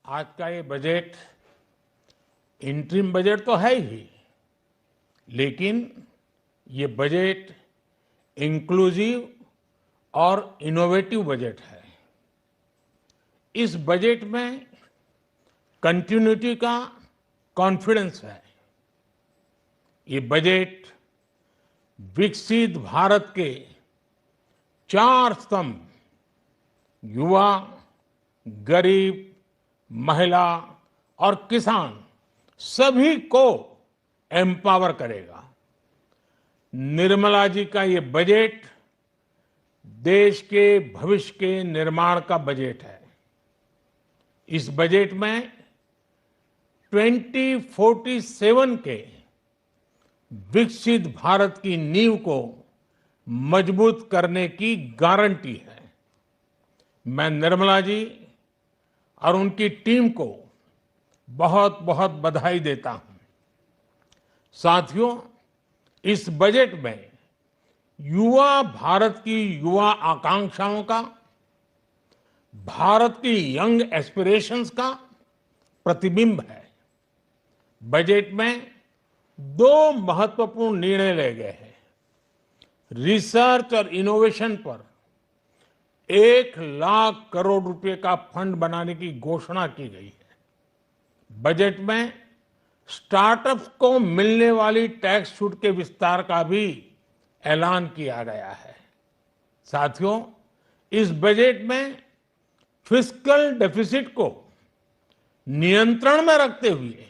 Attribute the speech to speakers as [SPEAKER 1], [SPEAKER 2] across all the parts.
[SPEAKER 1] आज का ये बजट इंटरिम बजट तो है ही, लेकिन ये बजट इंक्लूसिव और इनोवेटिव बजट है। इस बजट में कंटिन्यूटी का कॉन्फिडेंस है। ये बजट विकसित भारत के चार स्तंभ युवा, गरीब, महिला और किसान सभी को एम्पावर करेगा। निर्मला जी का ये बजट देश के भविष्य के निर्माण का बजट है। इस बजट में 2047 के विकसित भारत की नींव को मजबूत करने की गारंटी है। मैं निर्मला जी और उनकी टीम को बहुत बहुत बधाई देता हूं। साथियों, इस बजट में युवा भारत की युवा आकांक्षाओं का, भारत की यंग एस्पिरेशंस का प्रतिबिंब है। बजट में दो महत्वपूर्ण निर्णय लिए गए हैं। रिसर्च और इनोवेशन पर 1,00,000 करोड़ रुपए का फंड बनाने की घोषणा की गई है। बजट में स्टार्टअप्स को मिलने वाली टैक्स छूट के विस्तार का भी ऐलान किया गया है। साथियों, इस बजट में फिस्कल डेफिसिट को नियंत्रण में रखते हुए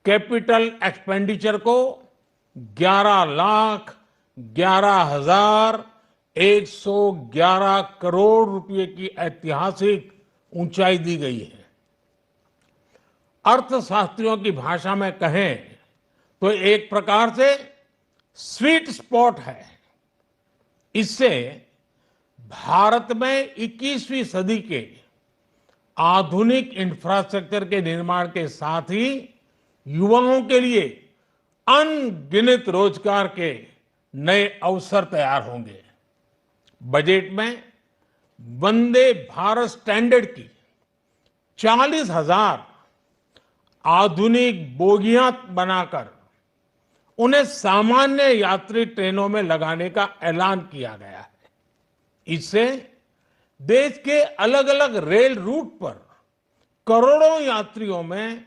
[SPEAKER 1] कैपिटल एक्सपेंडिचर को 11,11,111 करोड़ रुपए की ऐतिहासिक ऊंचाई दी गई है। अर्थशास्त्रियों की भाषा में कहें तो एक प्रकार से स्वीट स्पॉट है। इससे भारत में 21वीं सदी के आधुनिक इंफ्रास्ट्रक्चर के निर्माण के साथ ही युवाओं के लिए अनगिनत रोजगार के नए अवसर तैयार होंगे। बजट में वंदे भारत स्टैंडर्ड की 40,000 आधुनिक बोगियां बनाकर उन्हें सामान्य यात्री ट्रेनों में लगाने का ऐलान किया गया है। इससे देश के अलग अलग रेल रूट पर करोड़ों यात्रियों में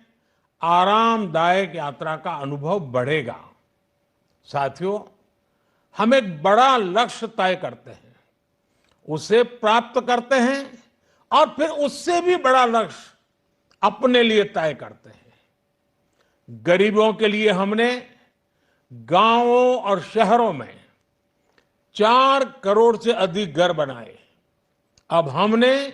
[SPEAKER 1] आरामदायक यात्रा का अनुभव बढ़ेगा। साथियों, हम एक बड़ा लक्ष्य तय करते हैं, उसे प्राप्त करते हैं और फिर उससे भी बड़ा लक्ष्य अपने लिए तय करते हैं। गरीबों के लिए हमने गांवों और शहरों में 4 करोड़ से अधिक घर बनाए। अब हमने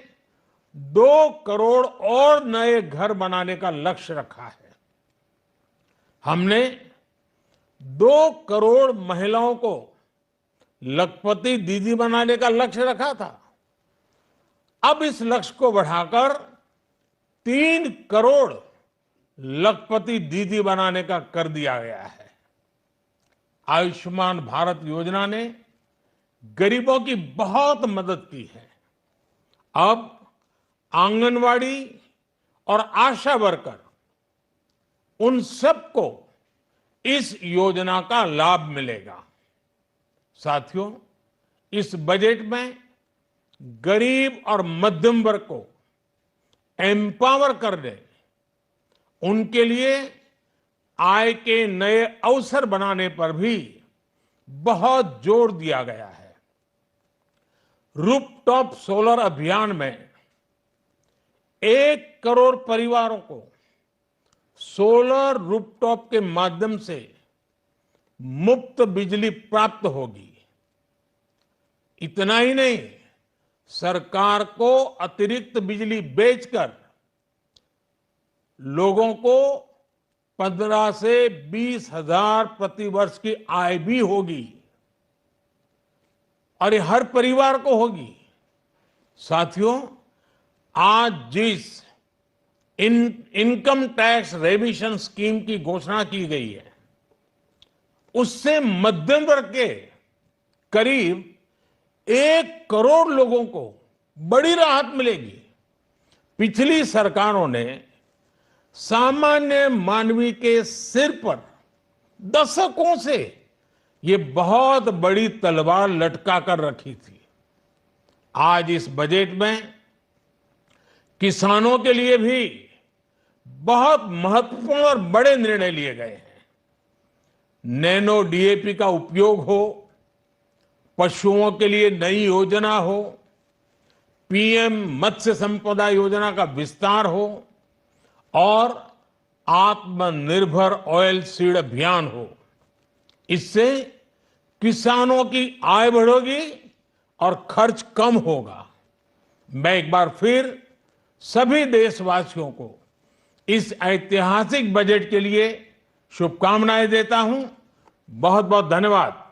[SPEAKER 1] 2 करोड़ और नए घर बनाने का लक्ष्य रखा है। हमने 2 करोड़ महिलाओं को लखपति दीदी बनाने का लक्ष्य रखा था। अब इस लक्ष्य को बढ़ाकर 3 करोड़ लखपति दीदी बनाने का कर दिया गया है। आयुष्मान भारत योजना ने गरीबों की बहुत मदद की है। अब आंगनवाड़ी और आशा वर्कर, उन सबको इस योजना का लाभ मिलेगा। साथियों, इस बजट में गरीब और मध्यम वर्ग को एम्पावर करने, उनके लिए आय के नए अवसर बनाने पर भी बहुत जोर दिया गया है। रूफटॉप सोलर अभियान में 1 करोड़ परिवारों को सोलर रूफटॉप के माध्यम से मुफ्त बिजली प्राप्त होगी। इतना ही नहीं, सरकार को अतिरिक्त बिजली बेचकर लोगों को 15 से 20 हजार प्रति वर्ष की आय भी होगी और ये हर परिवार को होगी। साथियों, आज जिस इनकम टैक्स रेमिशन स्कीम की घोषणा की गई है, उससे मध्यम वर्ग के करीब 1 करोड़ लोगों को बड़ी राहत मिलेगी। पिछली सरकारों ने सामान्य मानवी के सिर पर दशकों से ये बहुत बड़ी तलवार लटका कर रखी थी। आज इस बजट में किसानों के लिए भी बहुत महत्वपूर्ण और बड़े निर्णय लिए गए हैं। नैनो डीएपी का उपयोग हो, पशुओं के लिए नई योजना हो, पीएम मत्स्य संपदा योजना का विस्तार हो और आत्मनिर्भर ऑयल सीड अभियान हो। इससे किसानों की आय बढ़ेगी और खर्च कम होगा। मैं एक बार फिर सभी देशवासियों को इस ऐतिहासिक बजट के लिए शुभकामनाएं देता हूं। बहुत बहुत धन्यवाद।